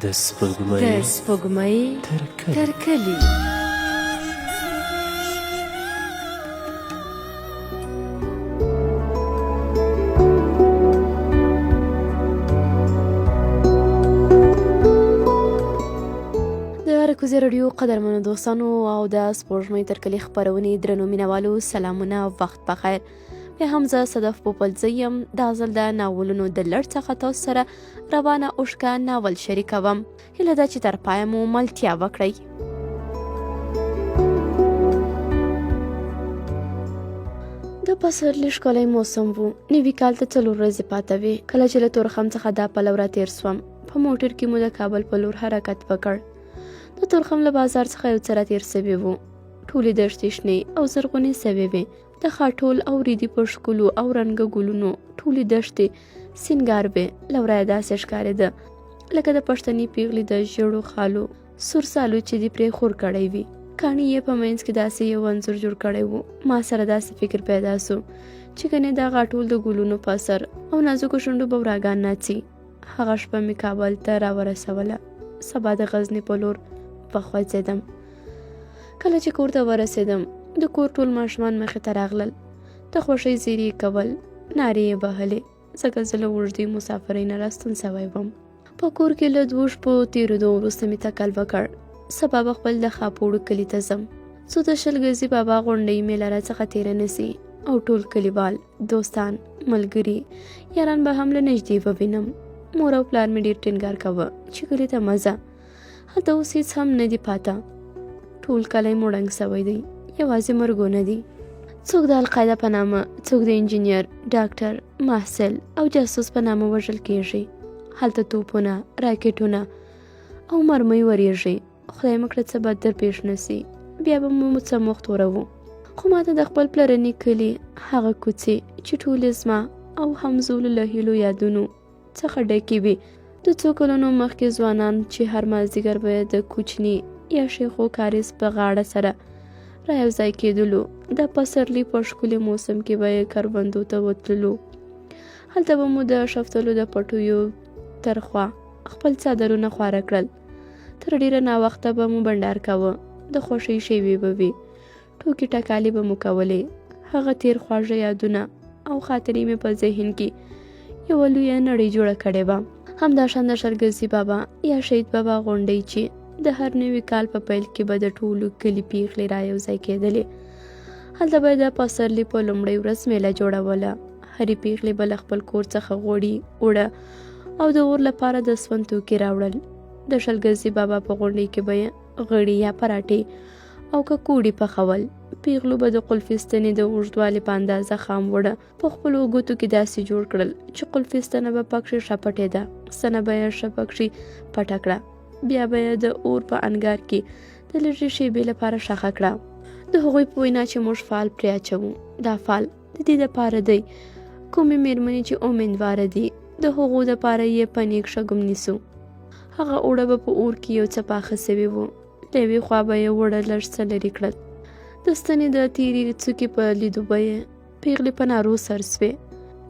د سپوږمۍ تر کلي. کوزي رادیو قدرمنو دوستانو او د سپوږمۍ تر کلي خپرونې درنو مینوالو سلامونه، وخت بخیر. بیا هم زه صدف پوپلزی یم. دا ځل د ناولونو د لړ څخه تاسو سره روانه اوښکه ناول شریکوم. هیله ده چې تر پایه مو ملتیا وکړئ. د پسرلي ښکلی موسم و. نوي کال ته 4 ورځې پاته وې. کله چې له تورخم څخه دا پلو راتېر سوم، په موټر کې مو د کابل په لور حرکت وکړ. د تورخم له بازار څخه یو څه راتېر سوي وو. ټولې دښتې شنې او زرغونې سوې وې. د خاټول او ریدي په ښکلو او رنګه ګلونو ټولې دښتې سینګار وې. له ورایه داسې ښکارېده لکه د پښتني پیغلې د ژړو خالو سور سالو چې دې پرې خور کړی وي. کاڼي یې په منځ کې داسې یو انځور جوړ کړی و. ما سره داسې فکر پیدا سو چې کنې دا غاټول د ګلونو په اثر او نازکو شونډو به وراګان ناڅي. هغه شپه مې کابل ته راورسوله. سبا د غزني په لور خوځېدم. کله چې کور ته ورسېدم، د کور ټول ماشومان مخې ته راغلل. د خوښۍ زیري کول، نارې یې بهلې، ځکه زه له اوږدې مسافرۍ نه راستون سوی وم. په کور کې له 2 شپو تېرېدو وروسته مې تکل وکړ. سبا به خپل د خاپوړو کلي ته ځم، څو د شلګزي بابا غونډۍ مې له راڅخه تېره نسي او ټول کلیوال، دوستان، ملګري، یاران به هم له نږدې ووینم. مور او پلار مې ډېر ټینګار کوه چې کلي ته مه ځه. هلته اوس هېڅ هم نه دي پاته. ټول کلی موړنګ سوی دی. یوازې مرګونه دي. څوک د القاعده په نامه، څوک د انجینر، ډاکټر، محصل او جاسوس په نامه وژل کېږي. هلته توپونه، راکټونه او مرمۍ ورېږي. خدای مه کړه څه بد در پیښ نسي، بیا به مو څه مخت وروو. خو ماته د خپل پلرني کلي هغه کوڅې چې ټولې زما او همزولو له هیلو یادونو څخه ډکې وي. د څو کلونو مخکې ځوانان چې هر مازدیګر به د کوچني یا شیخو کاریز په غاړه سره را یو ځای کېدلو. د پسرلي په ښکلي موسم کې به یې کروندو ته وتللو. هلته به مو د شفتلو د پټیو تر خوا خپل څادرونه خواره کړل. تر ډېره ناوخته به مو بنډار کاوه. د خوښۍ شیوې به وي. ټوکې ټکالې به مو کولې. هغه تېر خواږه یادونه او خاطرې مې په ذهن کې یوه لویه نړۍ جوړه کړې وه. همداشان د شلګزي بابا یا شهید بابا غونډۍ چې د هر نوي کال په پیل کې به د ټولو کلي پیغلې را یو ځای کېدلې. هلته به د پسرلي په لومړۍ ورځ میله جوړوله. هرې پیغلې به له خپل کور څخه غوړي، اوړه او د اور لپاره د سون توکي راوړل. د شلګزي بابا په غونډۍ کې به غړي یا پراټې او ککوړي پخول. پیغلو به د قلفستنې د اوږدوالي په اندازه خام وړه په خپلو ګوتو کې داسې جوړ کړل چې قلفستنه به پکښې شپټېده، سنه به یې ښه پکښې پټه کړه. بیا به یې د اور په انګار کې د لږې شیبې لپاره ښخه کړه. د هغوی په وینا چې موږ فال پرې اچوو. دا فال د دې دپاره دی کومې مېرمنې چې امیندواره دي د هغو دپاره یې په نیک شګم نیسو. هغه اوړه به په اور کې یو څه پاخه سوي وو. له یوې خوا به یې اوړه لږ څه لرې کړل. د ستنې د تیرې څوکې په لیدو به یې پیغلې په نارو سر سوې.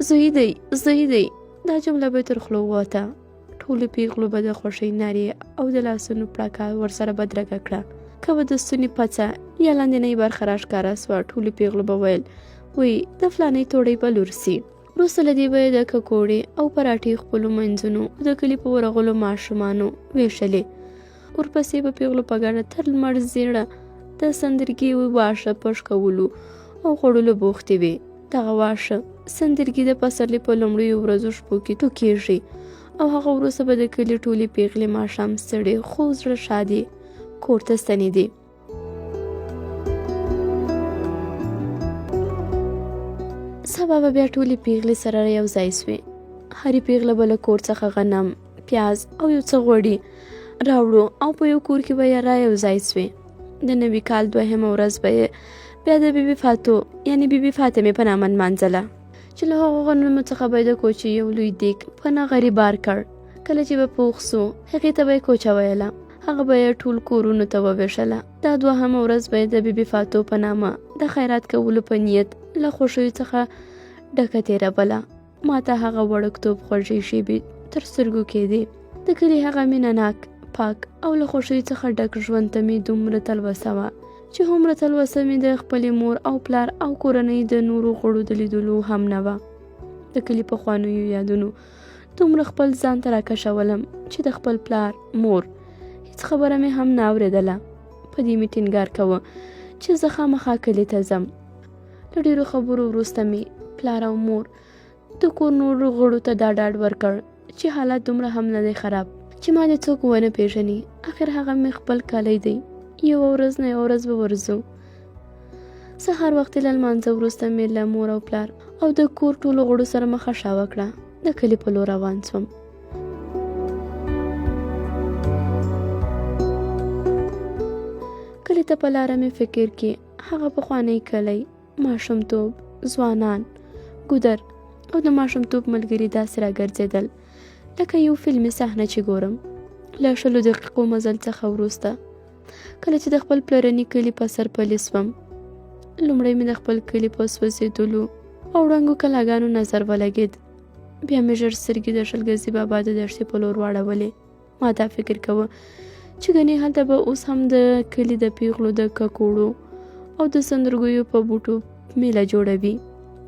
زوی دی، زوی دی. دا جمله به تر خولو ووته. ټولو پیغلو به د خوښۍ نارې او د لاسونو پړکه ورسره بدرګه کړه. که به د ستوني پڅه یا لاندنۍ برخه راښکاره سوه، ټولو پیغلو به ویل وی د فلانۍ توړۍ به لور سي. وروسته له دې به یې د ککوړې او پراټې خپلو منځونو د کلي په ورغلو ماشومانو ویشلې. ورپسې به پیغلو په ګډه تر لمر زیړه د سندرګي واښه پش کولو او خوړلو بوختې وې. دغه واښه سندرګي د پسرلي په لومړیو ورځو شپو کې توکېږي او هغه وروسته به د کلي ټولې پیغلې ماښام ستړې خو زړه شادې کور ته ستنېدې. سبا به بیا ټولې پیغلې سره یو ځای سوې. هرې پیغله به له کور څخه غنم، پیاز او یو څه غوړي راوړو او په یو کور کې به یې را یو ځای سوې. د نوي کال 2مه ورځ به یې بیا د بیبي فاتو یعنی بیبي فاطمې په نامه نمانځله چې له هغو غنمو څخه به یې د کوچې یو لوی دیګ په نغري بار کړ. کله چې به پوخ سو، هغې ته به یې کوچه ویله. هغه به یې ټول کورونو ته وویشله. دا 2مه ورځ به یې د بیبي فاتو په نامه د خیرات کولو په نیت له خوښیو څخه ډکه تېروله. ما ته هغه وړکتوب خوږې شېبې تر سترګو کېدې. د کلي هغه مینه ناک، پاک او له خوښۍ څخه ډک ژوند ته مې دومره تلوسه وه چې هومره تلوسه مې د خپلې مور او پلار او کورنۍ د نورو غړو د لیدلو هم نه وه. د کلي پخوانیو یادونو دومره خپل ځان ته راکشولم چې د خپل پلار، مور هیڅ خبره مې هم نه اورېدله. په دې مې ټینګار کوه چې زه خامخا کلي ته ځم. له ډېرو خبرو وروسته مې پلار او مور د کور نورو غړو ته دا ډاډ ورکړ چې حالات دومره هم نه دی خراب چې ما دې څوک ونه پیژني. اخر هغه مې خپل کلی دی. یوه ورځ نه یوه ورځ به ورځو. سهار وختي له لمانځه وروسته مې له مور او پلار او د کور ټولو غړو سره مخه ښه وکړه. د کلي په لور روان سوم. کلي ته په لاره مې فکر کې هغه پخوانی کلی، ماشومتوب، ځوانان، ګودر او د ماشومتوب ملګري داسې راګرځېدل لکه یو فلمي صحنه چې ګورم. له 20 دقیقو مزل څخه وروسته کله چې د خپل پلرني کلي په سر پلی سوم، لومړی مې د خپل کلي په سوځېدلو او ړنګو کلاګانو نظر ولګېد. بیا مې ژر سترګې د شلګزي بابا د دښتې په لور واړولې. ما دا فکر کوه چې ګنې هلته به اوس هم د کلي د پیغلو د ککوړو او د سندرګیو په بوټو میله جوړوي.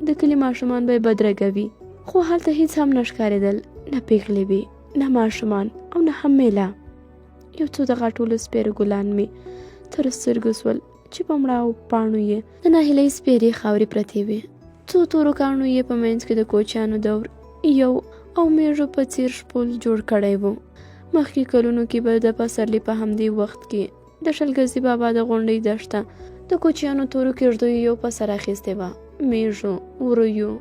د کلي ماشومان به یې بدرګه وي، خو هلته هیڅ هم نه ښکارېدل، نه پیغلې وي، نه ماشومان او نه هم میله. یو څو د غاټولو سپېره ګلان مې تر سترګو سول چې په مړاو پاڼو یې د ناهیلۍ سپېرې خاورې پرتې وې. څو تورو کاڼو یې په منځ کې د کوچیانو دور یو او میږو په څیر شپول جوړ کړی و. مخکې کلونو کې به د پسرلي په همدې وخت کې د شلګزي بابا د غونډۍ دښته د کوچیانو تورو کېږدیو یو په سر اخیستې وه. میږو، وریو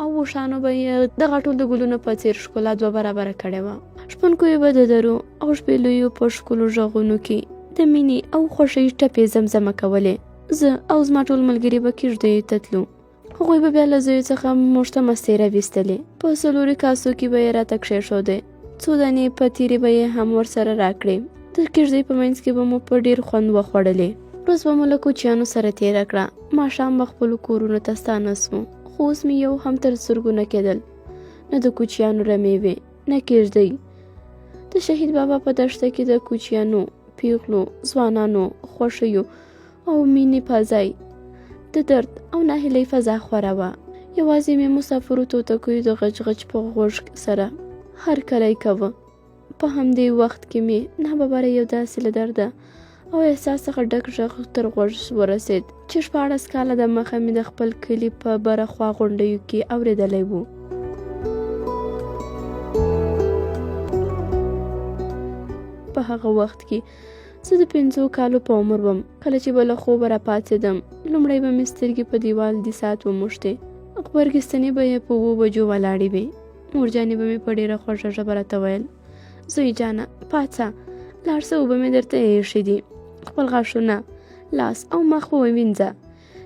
او وښانو به یې د غاټول د ګلونو په څیر ښکلا 2 برابره کړې وه. شپونکو به د درو او شپېلیو په ښکلو غږونو کې د مینې او خوښۍ ټپې زمزمه کولې. زه او زما ټول ملګري به کېږدیو ته تلو. هغوی به بیا له زویو څخه موږ ته مستې راویستلې. په 4 کاسو کې به یې راته کښېښودې. 2 دانې پتیرې به یې هم ورسره راکړې. د کېږدۍ په منځ کې به مو په ډېر خوند وخوړلې. ورځ به مو له کوچیانو سره تېره کړه. ماښام به خپلو کورونو ته ستانه سوو، خو اوس مې یو هم تر سترګو نه کېدل. نه د کوچیانو رمې وې، نه کېږدۍ. د شهید بابا په دښته کې د کوچیانو، پیغلو، ځوانانو، خوښیو او مینې فضای د درد او ناهیلۍ فضا خوره وه. یوازې مې مسافرو توتکیو د غچ غچ په غوږ سره هر کلی کوه. په همدې وخت کې مې ناببره یو داسې له درده او احساس څخه ډک غږ تر غوږ ورسېد چې 14 کاله د مخه مې د خپل کلي په بره خوا غونډیو کې اورېدلی و. په هغه وخت کې زه د 5 کالو په عمر وم. کله چې به له خوبه راپاڅېدم، لومړی به مې سترګې په دیوال د ساعت وموښتې. غبرګستنې به یې په 2 بجو ولاړې وې. مورجانې به مې په ډېره خوږه ژبه راته ویل: زوی جانه پاڅه، لاړ شه، اوبه مې درته ایښې دي، خپل غاښونه، لاس او مخ ووینځه،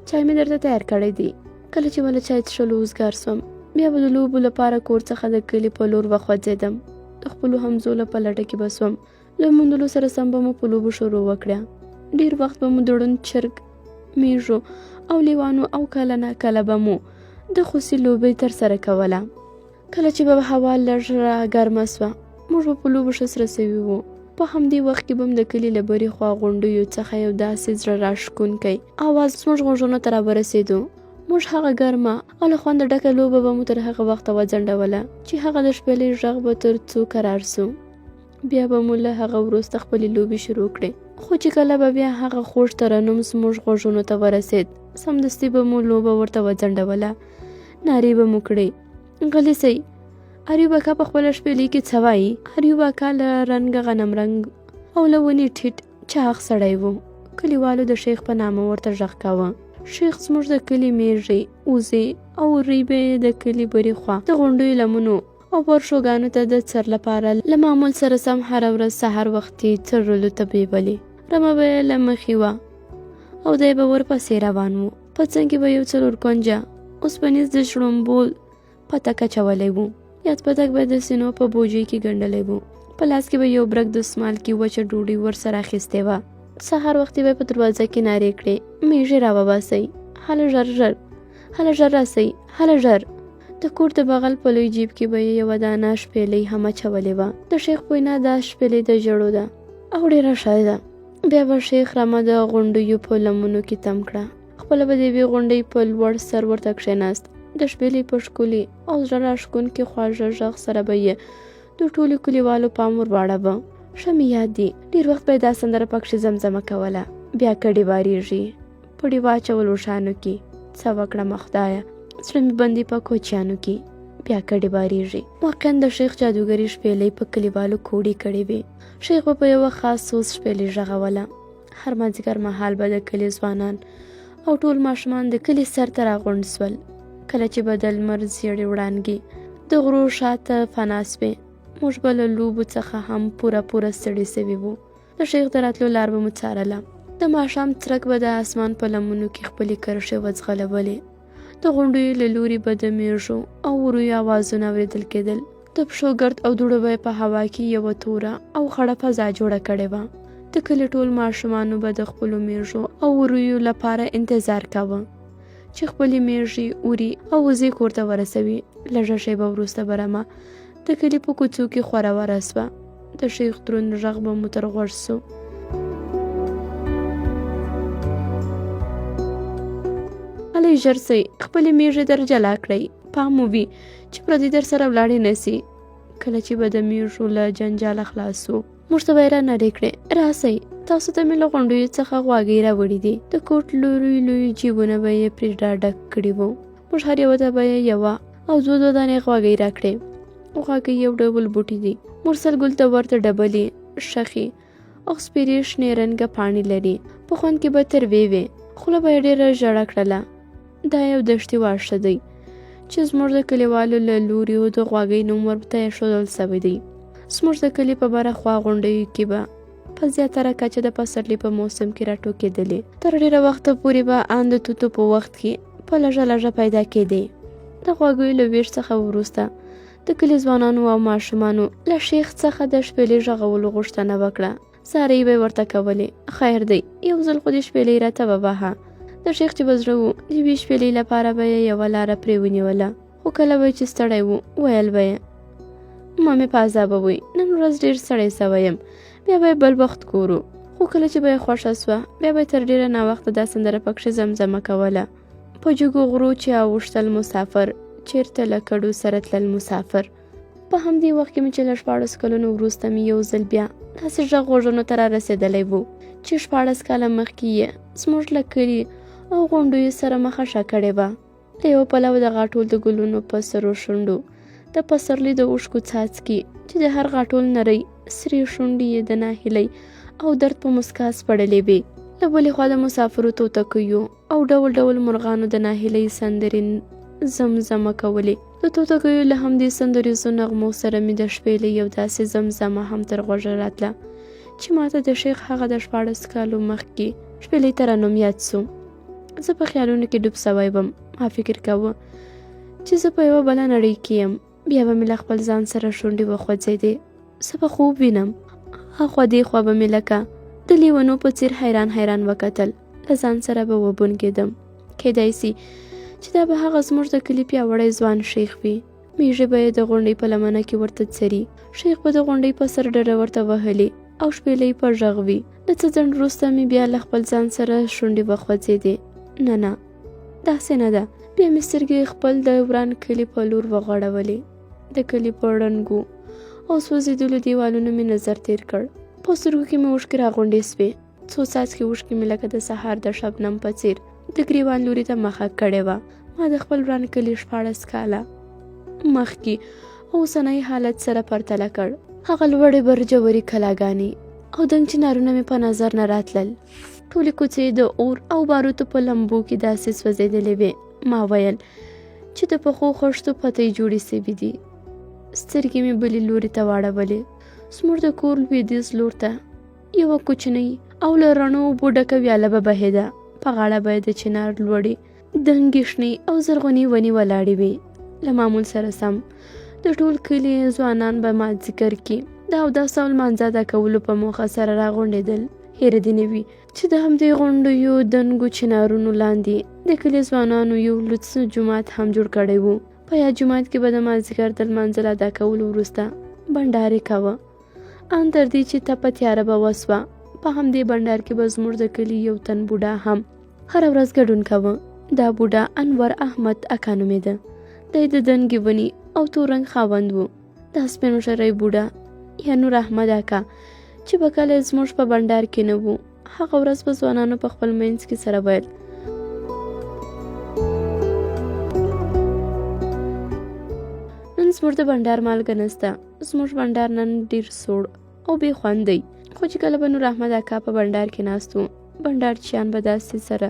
چای مې درته تیار کړی دی. کله چې به له چای څښلو وزګار سوم، بیا به د لوبو لپاره کور څخه د کلي په لور وخوځېدم. د خپلو همزولو په لټه کې به سوم. له موندلو سره سم به مو په لوبو شروع وکړه. ډېر وخت به مو د ړوند چرګ، میږو او لیوانو او کله نه کله به مو د خوسي لوبې ترسره کوله. کله چې به هوا لږ راګرمه سوه، موږ به په لوبو ښه سره سوي وو. په همدې وخت کې به م د کلي له برې خوا غونډیو څخه یو داسې زړه راښکونکی اواز زموږ غوږونو ته راورسېدو. موږ هغه ګرمه او له خونده ډکه لوبه به مو تر هغه وخته وځنډوله چې هغه د شپېلۍ غږ به تر څو قرار سو. بیا به مو له هغه وروسته خپلې لوبې شروع کړې. خو چې کله به بیا هغه خوږ ترنم زموږ غوږونو ته ورسېد، سمدستي به مو لوبه ورته وځنډوله. نارې به مو کړې: غلي سئ، اریوب اکا په خپله شپېلۍ کې څه وایي؟ اریوب اکا له رنګه غنم رنګ او له ونې ټیټ چاغ سړی و. کلیوالو د شیخ په نامه ورته غږ کاوه. شیخ زموږ د کلي میږې، وزې او ریبې د کلي برې خوا د غونډیو لمنو او ورشوګانو ته د څر لپاره له معمول سره سم هره ورځ سهار وختي څرلو ته بیولې. رمه به یې له مخې وه او دی به ورپسې روان و. په څنګ کې به یو 4 کونجه اوسپنیز د شړومبو پتک اچولی و. یاد پتک به د سینو په بوجۍ کې ګنډلی و. په لاس کې به یو برګ د سمال کې وچه ډوډۍ ورسره اخیستې وه. سهار وختي به په دروازه کې نارې کړې: میږې راوباسئ، هله ژر ژر، هله ژر راسئ، هله ژر. د کور د بغل په لوی جیب کې به یې یوه دانه شپېلۍ هم اچولې وه. د شیخ په وینا دا شپېلۍ د ژړو ده او ډېره ښه ده. بیا به شیخ رمه د غونډیو په لمنو کې تم کړه. خپله به د یوې غونډۍ په لوړ سر ورته کښېناست. د شپېلۍ په ښکلي او زړه راښکونکي خواږه غږ سره به یې د ټولو کلیوالو پام ور واړوه. ښه مې یاد دي، ډېر وخت به یې دا سندره پکښې زمزمه کوله. بیا کډې بارېږي په ډېوه اچولو شانو کې، څه وکړمه خدایه، زړه مې بندي په کوچیانو کې، بیا کډې بارېږي. واقعا د شیخ جادوګري شپېلۍ په کلیوالو کوډې کړې وې. شیخ به په یوه خاص سوز شپېلۍ غږوله. هر مازدیګر مهال به د کلي ځوانان او ټول ماشومان د کلي سر ته راغونډ سول. کله چې به د لمر زیړې وړانګې د غرو شاته فنا سوې، موږ به له لوبو څخه هم پوره ستړي سوي وو. د شیخ د راتلو لار به مو څارله. د ماښام څرک به د اسمان په لمنو کې خپلې کرښې وځغلولې. د غونډیو له لوري به د میږو او وریو اوازونه اورېدل کېدل. د پښو ګرد او دوړو به په هوا کې یوه توره او خړه فضا جوړه کړې وه. د کلي ټول ماشومانو به د خپلو میږو او وریو لپاره انتظار کاوه چې خپلې میږې، وری او وزې کور ته ورسوي. لږه شیبه وروسته به رمه د کلي په کوڅو کې خوره وره سوه. د شیخ دروند غږ به مو تر غوږ سو. هلئ ژر سئ، خپلې میږې در جلا کړئ، پام مو وي چې پردي در سره ولاړې نه سي. کله چې به د میږو له جنجاله خلاص سو، موږ ته به یې رانارې کړې، راسئ، تاسو ته مې له غونډیو څخه غواګۍ راوړي دي. د کوټ لوی جیبونه به یې پرې ډک کړي وو. موږ هر یوه ته به یې یوه او دوه دانې غواګۍ راکړې. غواګۍ یو ډول بوټي دي، مرسل ګل ته ورته ډبلې، شخې او سپېرې شنې رنګه پاڼې لري. په خوند کې به تروې وې. خوله به یې ډېره ژړه کړله. دا یو دښتي واښه دی چې زموږ د کلیوالو له لوریو د غواګۍ نوم ورته ایښودل سوی دی. زموږ د کلي په بره خوا غونډیو کې به په زیاتره کچه د پسرلي په موسم کې راټوکېدلې. تر ډېره وخته پورې به ان د توتو په وخت کې په لږه پیدا کېدې. د غواګیو له ویش څخه وروسته د کلي ځوانانو او ماشومانو له شیخ څخه د شپېلۍ غږولو غوښتنه وکړه. زارۍ به یې ورته کولې، خیر دی، یو ځل خو دې شپېلۍ راته ووهه. د شیخ چې به زړه و، د یوې شپېلۍ لپاره به یې یوه لاره پرې ونیوله. خو کله به چې ستړی و، ویل به یې ما مې په عذابه وی، نن ورځ ډېر ستړی سوی یم. بیا به یې بل وخت کورو. خو کله چې به یې خوښه سوه، بیا به یې تر ډېره ناوخته دا سندره پکښې زمزمه کوله. په جګو غرو چې اوښتل مسافر، چېرته له کډو سره تلل مسافر. په همدې وخت کې مې چې له 14 کلونو وروسته مې یو ځل بیا داسې غږ غوږونو ته رارسېدلی و چې 14 کاله مخکې یې زموږ له کلي او غونډیو سره مخه ښه کړې وه. د یوه پلو د غاټول د ګلونو په سرو شونډو، د پسرلي د اوښکو څاڅکي چې د هر غاټول نرۍ سرې شونډې یې د ناهیلۍ او درد په مسکا سپړلې وې. له بلې خوا د مسافرو توتکیو او ډول مرغانو د ناهیلۍ سندرې زمزمه کولې. د توتکیو له همدې سندریزو نغمو سره مې د شپېلۍ یو داسې زمزمه هم تر غوږه راتله چې ماته د شیخ هغه د 14 کالو مخکې شپېلۍ ترنم یاد سو. زه په خیالونو کې ډوب سوی وم. ما فکر کاوه چې زه په یوه بله نړۍ کې یم. بیا به مې له خپل ځان سره شونډې وخوځېدې. زه به خوب وینم. هاخوا دېخوا به مې لکه د لیونو په څېر حیران وکتل. له ځان سره به وبونګېدم. کیدای سي چې دا به هغه زموږ د کلي پیاوړی ځوان شیخ وي. میږې به یې د غونډۍ په لمنه کې ورته څري. شیخ به د غونډۍ په سر ډډه ورته وهلې او شپېلۍ په غږ وي. له څه ځنډ وروسته مې بیا له خپل ځان سره شونډې وخوځېدې. نه داسې نه ده. بیا مې سترګې خپل د وران کلي په لور وغړولې. د کلي په ړنګو او سوځېدلو دیوالونو مې نظر تیر کړ. په سترګو کې مې اوښکې راغونډې سوې. څو څاڅکي اوښکې مې لکه د سهار د شبنم په څېر د ګریوان لوري ته مخه کړې وه. ما د خپل وران کلي 14 کاله مخکې اوسنی حالت سره پرتله کړ. هغه لوړې برجورې کلاګانې او دنګ چنارونه مې په نظر نه راتلل. ټولې کوڅې د اور او باروتو په لمبو کې داسې سوځېدلې وې. ما ویل چې د پخو خښتو پتۍ جوړې سوي دي. سترګې مې بلې لوري ته واړولې. زموږ د کور لویدیځ لور ته یوه کوچنۍ او له رڼو اوبو ډکه ویاله به بهېده. په غاړه به یې د چنار لوړې دنګې شنې او زرغونې ونې ولاړې وې. له معمول سره سم د ټول کلي ځوانان به مازدیګر کې د اودس او لمانځه ادا کولو په موخه سره راغونډېدل. هیره دې نه وي چې د همدې غونډیو دنګو چنارونو لاندې د کلي ځوانانو یو لوڅ جومات هم جوړ کړی و. په یا جومات کې به د مازدیګر د لمانځل ادا کولو وروسته بنډارې کاوه. ان تر دې چې تپه تیاره به وسوه، په همدې بنډار کې به زموږ د کلي یو تن بوډا هم هره ورځ ګډون کاوه. دا بوډا انور احمد اکا نومېده. دی د دنګې ونې او تور رنګ خاوند و. دا سپین ږیری بوډا یا نور احمد اکا چې به کله زموږ په بنډار کې نه و، هغه ورځ به ځوانانو په خپل منځ کې سره ویل: نن زموږ د بنډار مالګه نسته، زموږ بنډار نن ډېر سوړ او بې خوند دی. خو چې کله به نور احمد اکا په بنډار کې ناست و، بنډارچیان به داسې سره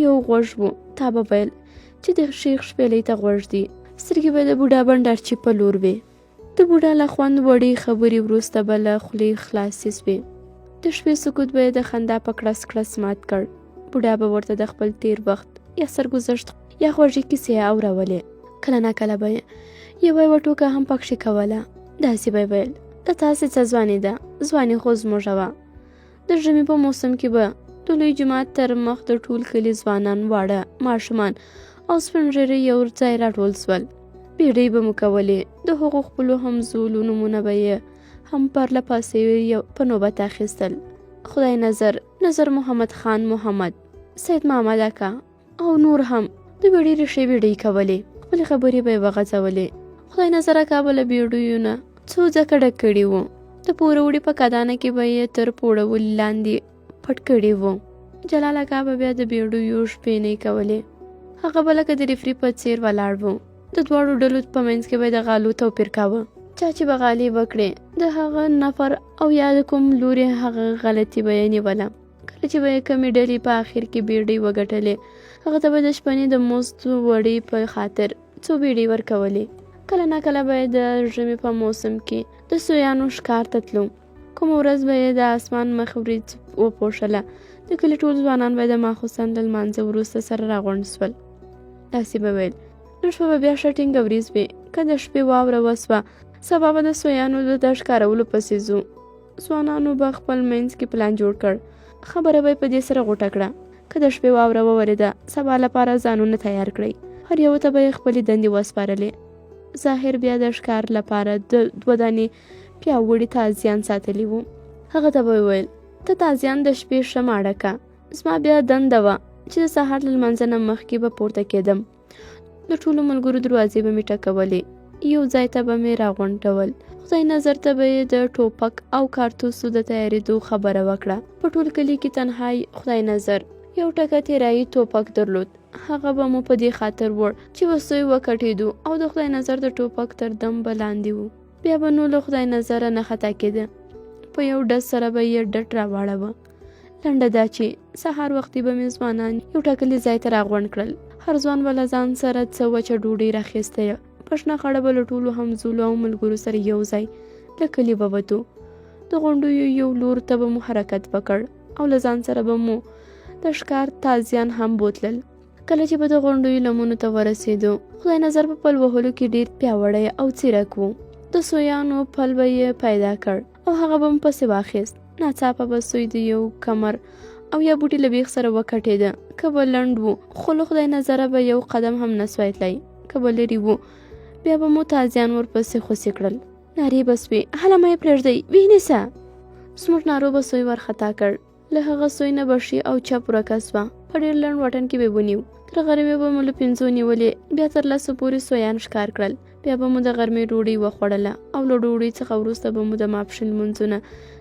یو غوږ و، تا به ویل چې د شیخ شپېلۍ ته غوږ دی. سترګې به د بوډا بنډارچي په لور وې. د بوډا له خوند وړې خبرې وروسته به له خولې خلاصې سوې. د شپې سکوت به یې د خندا په کړس کړس مات کړ. بوډا به ورته د خپل تیر وخت یا سرګذشت یا خوږې کیسې اورولې. کله ناکله به یوه یوه ټوکه هم پکښې کوله. داسې به ویل: د تاسې څه ځواني ده، ځواني خو زموږ وه. د ژمي په موسم کې به د لوی جومات تر مخ د ټول کلي ځوانان، واړه، ماشومان او سپین ږیري یو ځای راټول سول. بیډۍ به مو کولې. د هغو خپلو همزولو نومونه به یې هم پرله پسې په نوبت اخیستل: خدای نظر محمد خان محمد، سید محمد اکا او نور هم. د بیډۍ ریښې بیډۍ کولې، خپلې خبرې به یې وغځولې. خدای نظر اکا به له بیډیو نه څو ځکه ډک کړي وو. د پوروړي په کدانه کې به یې تر پوړولي لاندې پټ کړي وو. جلال اکا به بیا د بیډیو شپېنۍ کولې. هغه به لکه د ریفري په څیر ولاړ و. د دواړو ډلو په منځ کې به د غالو توپیر کاوه. چا چې به غالۍ وکړې، د هغه نفر او یا د کوم لوري هغه غلطي به یې نیوله. کله چې به یې کمې ډلې په آخر کې بیډۍ وګټلې، هغه ته به د شپنې د مزد وړۍ په خاطر څو بیډۍ ورکولې. کله ناکله به یې د ژمي په موسم کې د سویانو ښکار ته تلو. کومه ورځ به یې د اسمان مخ وریځ وپوښله. د کلي ټول ځوانان به د ماخوستن له لمانځه وروسته سره راغونډ سول. داسې به ویل: نن شپه به بیا ښه ټینګه وریځ وي، که د شپې واوره وسوه، سبا به د سویانو د ښکارولو پسې ځو. ځوانانو به خپل منځ کې پلان جوړ کړ. خبره به یې په دې سره غوټه کړه: که د شپې واوره وورېده، سبا لپاره ځانونه تیار کړئ. هر یو ته به یې خپلې دندې وسپارلې. ظاهر بیا د ښکار لپاره د 2 دانې پیاوړي تازیان ساتلي وو. هغه ته به ویل: ته تازیان د شپې ښه ماړه که. زما بیا دنده وه چې د سهار له لمانځه نه مخکې به پورته کېدم. د ټولو ملګرو دروازې به مې ټکولې. یو ځای ته به مې راغونډول. خدای نظر ته به یې د ټوپک او کارتوسو د تیارېدو خبره وکړه. په ټول کلي کې تنهایی خدای نظر یو ټکه تیرایي ټوپک درلود. هغه به مو په دې خاطر وړ چې وسوی وکټېدو او د خدای نظر د ټوپک تر دم به لاندې و. بیا به نو له خدای نظره نه خطا کېده. په یو ډز سره به یې ډټ راواړوه. لنډه دا چې سهار وختي به مې ځوانان یو ټاکلي ځای ته راغونډ کړل. هر ځوان به له ځان سره څه وچه ډوډۍ راخیسته. په شنه خړه به له ټولو همزولو او ملګرو سره یو ځای له کلي ووتو. د غونډیو یو لور ته به مو حرکت وکړ او له ځان سره به مو د ښکار تازیان هم بوتلل. کله چې به د غونډیو لمنو ته ورسېدو، خدای نظر په پل وهلو کې ډېر پیاوړی او ځیرک و. د سویانو پل به یې پیدا کړ او هغه به مو پسې واخیست. ناڅاپه به سوی د یو کمر او یا بوټي له بیخ سره وکټېده. که به لنډ و، خو له خدای نظره به یو قدم هم نه سوی تللی. که به لرې و، بیا به مو تازیان ورپسې خوسې کړل. نارې به سوې: هله مه یې پرېږدئ، وینیسه. زموږ نارو به سوی ورخطا کړ. له هغه سوی نه به ښي او چپ ورکه سوه. په ډېر لنډ واټن کې به ونیو. تر غرمې به مو له 5 نیولې. بیا تر 10 پورې سویان ښکار کړل. بیا به مو د غرمې ډوډۍ وخوړله او له ډوډۍ څخه وروسته به مو د ماپښین لمونځونه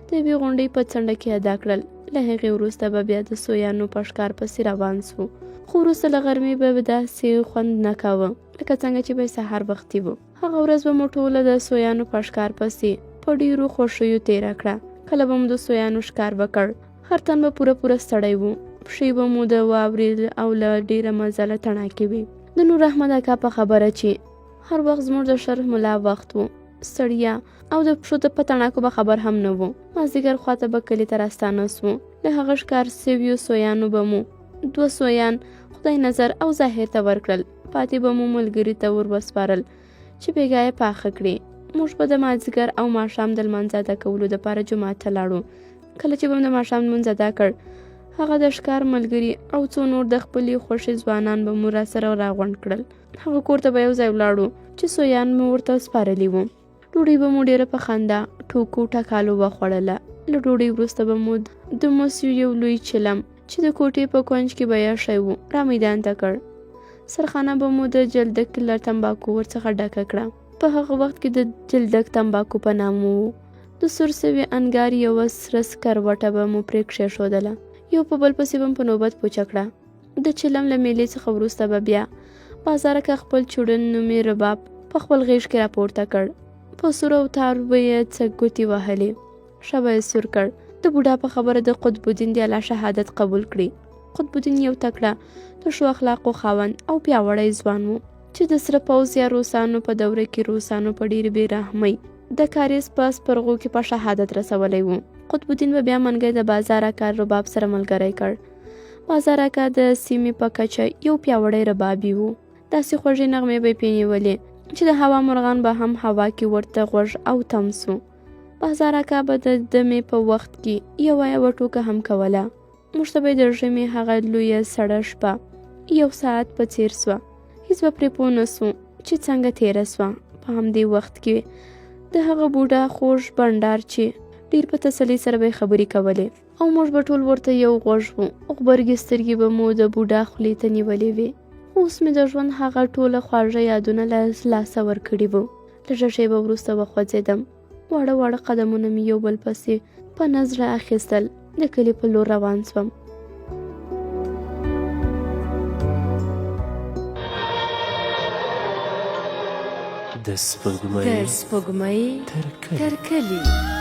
د یوې غونډۍ په څنډه کې ادا کړل. له هغې وروسته به بیا د سویانو په ښکار پسې روان سو. خو وروسته له غرمې به داسې خوند نه کاوه لکه څنګه چې به سهار وختي و. هغه ورځ به مو ټوله د سویانو په ښکار پسې په ډېرو خوښیو تېره کړه. کله به مو د سویانو ښکار وکړ، هر تن به پوره ستړی و. پښې به مو د واورې او له ډېره مزله تڼاکې وې. د نور احمد اکا په خبره چې هر وخت زموږ د شرح ملا وخت و، ستړیا او د پښو د په تڼاکو به خبر هم نه و. مازدیګر خواته به کلي ته راستانه سو. له هغه ښکار سویو سویانو به مو 2 سویان خدای نظر او ظاهر ته ورکړل. پاتې به مو ملګري ته ور وسپارل چې بېګا یې پاخه کړي. موږ به د مازدیګر او ماښام د لمانځه ادا کولو دپاره جومات ته لاړو. کله چې به مو د ماښام لمونځ ادا کړ، هغه د ښکار ملګري او څو نور د خپلې خوښې ځوانان به مو راسره راغونډ کړل. هغه کور ته به یو ځای ولاړو چې سویان مو ورته سپارلي وو. ډوډۍ به مو ډېره په خندا ټوکو ټکالو وخوړله. له ډوډۍ وروسته به مو د مسیو یو لوی چلم چې د کوټې په کونج کې به ایښی و را میدان ته کړ. سرخانه به مو د جلدک له تمباکو ورڅخه ډکه کړه. په هغه وخت کې د جلدک تمباکو په نام و. د سور سوي انګار یوه سره سکروټه به مو پرې کښېښودله. یو په بل پسې به مو په نوبت پوچه کړه. د چلم له میلې څخه وروسته به بیا بازارکه خپل چوډن نومې رباب په خپل غېږ کې راپورته کړ. په سور او تار به یې څه ګوتې وهلې. ښه به یې سور کړ. د بوډا په خبره د قطب الدین د الله شهادت قبول کړي. قطب الدین یو تکړه د ښو اخلاقو خاوند او پیاوړی ځوان و چې د سره پوځ یا روسانو په دوره کې روسانو په ډېرې بې رحمۍ د کاریز په سپرغو کې په شهادت رسولی و. قطب الدین به بیا منګی د بازار اکا رباب سره ملګری کړ. بازار اکا د سیمې په کچه یو پیاوړی ربابي و. داسې خوږې نغمې به یې پرې نیولې چې د هوا مرغان به هم هوا کې ورته غوږ او تم سو. بازار اکا به د دمې په وخت کې یوه ټوکه هم کوله. موږ ته به د ژمي هغه لویه سړه شپه یو ساعت په څیر سوه. هېڅ به پرې پوه نه سو چې څنګه تېره سوه. په همدې وخت کې د هغه بوډا خوږ بنډار چې ډېر په تسلۍ سره به خبرې کولې او موږ به ټول ورته یو غوږ وو. غبرګې سترګې به مو د بوډا خولې ته نیولې وې. اوس مې د ژوند هغه ټوله خواږه یادونه له لاسه ورکړي وو. لږه شېبه وروسته وخوځېدم. واړه واړه قدمونه مې یو بل پسې په نظره اخیستل. د کلي په لور روان سوم. د سپوږمۍ تر کلي